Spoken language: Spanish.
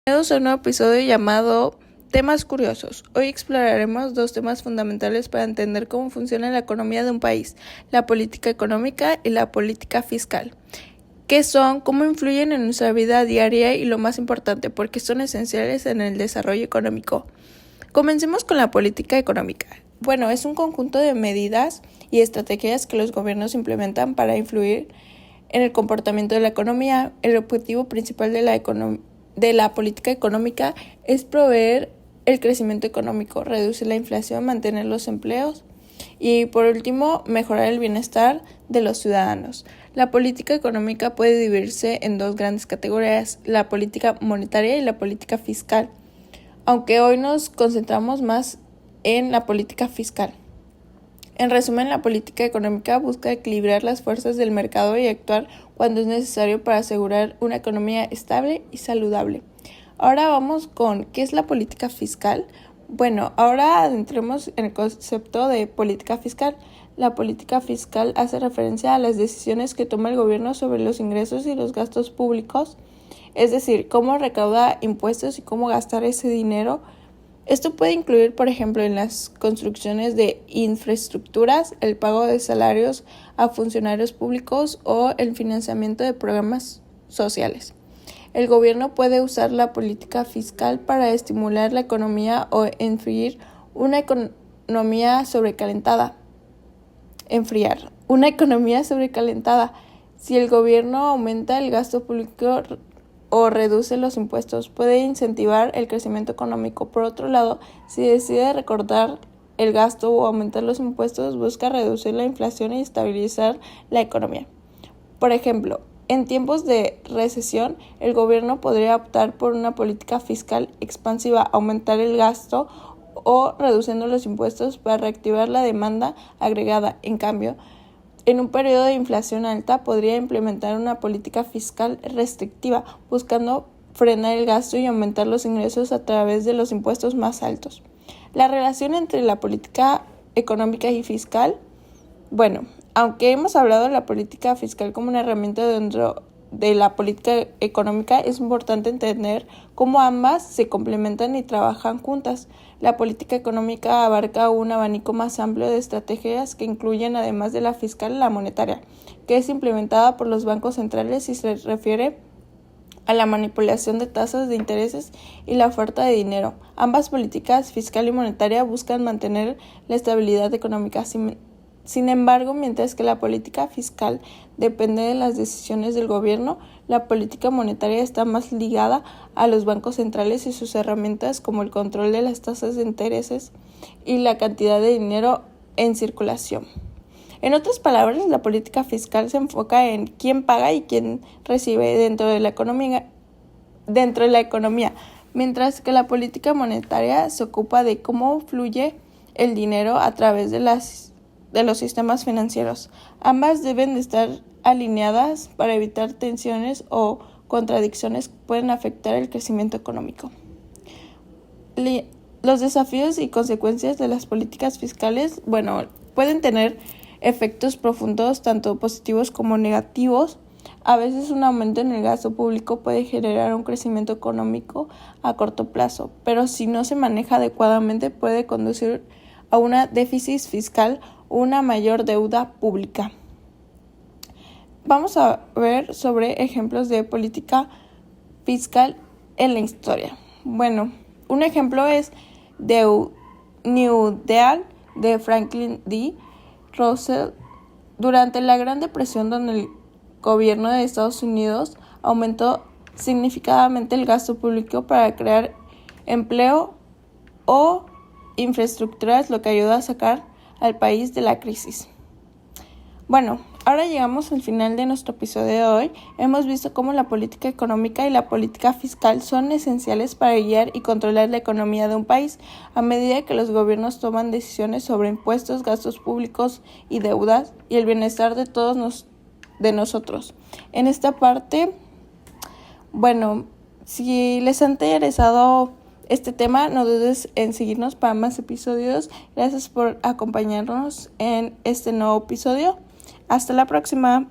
Bienvenidos a un nuevo episodio llamado Temas Curiosos. Hoy exploraremos dos temas fundamentales para entender cómo funciona la economía de un país, la política económica y la política fiscal. ¿Qué son? ¿Cómo influyen en nuestra vida diaria? Y lo más importante, ¿por qué son esenciales en el desarrollo económico? Comencemos con la política económica. Bueno, es un conjunto de medidas y estrategias que los gobiernos implementan para influir en el comportamiento de la economía. El objetivo principal de la política económica es proveer el crecimiento económico, reducir la inflación, mantener los empleos y, por último, mejorar el bienestar de los ciudadanos. La política económica puede dividirse en dos grandes categorías, la política monetaria y la política fiscal, aunque hoy nos concentramos más en la política fiscal. En resumen, la política económica busca equilibrar las fuerzas del mercado y actuar cuando es necesario para asegurar una economía estable y saludable. Ahora vamos con ¿qué es la política fiscal? Bueno, ahora adentremos en el concepto de política fiscal. La política fiscal hace referencia a las decisiones que toma el gobierno sobre los ingresos y los gastos públicos, es decir, cómo recauda impuestos y cómo gastar ese dinero. Esto puede incluir, por ejemplo, en las construcciones de infraestructuras, el pago de salarios a funcionarios públicos o el financiamiento de programas sociales. El gobierno puede usar la política fiscal para estimular la economía o enfriar una economía sobrecalentada. Si el gobierno aumenta el gasto público o reduce los impuestos, puede incentivar el crecimiento económico. Por otro lado, si decide recortar el gasto o aumentar los impuestos, busca reducir la inflación y estabilizar la economía. Por ejemplo, en tiempos de recesión, el gobierno podría optar por una política fiscal expansiva, aumentar el gasto o reduciendo los impuestos para reactivar la demanda agregada. En cambio, en un periodo de inflación alta, podría implementar una política fiscal restrictiva, buscando frenar el gasto y aumentar los ingresos a través de los impuestos más altos. La relación entre la política económica y fiscal, aunque hemos hablado de la política fiscal como una herramienta dentro de la política económica, es importante entender cómo ambas se complementan y trabajan juntas. La política económica abarca un abanico más amplio de estrategias que incluyen, además de la fiscal, la monetaria, que es implementada por los bancos centrales y se refiere a la manipulación de tasas de intereses y la oferta de dinero. Ambas políticas, fiscal y monetaria, buscan mantener la estabilidad económica. Sin embargo, mientras que la política fiscal depende de las decisiones del gobierno, la política monetaria está más ligada a los bancos centrales y sus herramientas como el control de las tasas de intereses y la cantidad de dinero en circulación. En otras palabras, la política fiscal se enfoca en quién paga y quién recibe dentro de la economía, mientras que la política monetaria se ocupa de cómo fluye el dinero a través de los sistemas financieros. Ambas deben de estar alineadas para evitar tensiones o contradicciones que pueden afectar el crecimiento económico. Los desafíos y consecuencias de las políticas fiscales, pueden tener efectos profundos, tanto positivos como negativos. A veces un aumento en el gasto público puede generar un crecimiento económico a corto plazo, pero si no se maneja adecuadamente puede conducir a un déficit fiscal o una mayor deuda pública. Vamos a ver sobre ejemplos de política fiscal en la historia. Un ejemplo es New Deal de Franklin D. Roosevelt. Durante la Gran Depresión, donde el gobierno de Estados Unidos aumentó significativamente el gasto público para crear empleo o infraestructuras, lo que ayudó a sacar al país de la crisis. Ahora llegamos al final de nuestro episodio de hoy. Hemos visto cómo la política económica y la política fiscal son esenciales para guiar y controlar la economía de un país a medida que los gobiernos toman decisiones sobre impuestos, gastos públicos y deudas y el bienestar de todos nosotros. En esta parte, si les ha interesado este tema, no dudes en seguirnos para más episodios. Gracias por acompañarnos en este nuevo episodio. Hasta la próxima.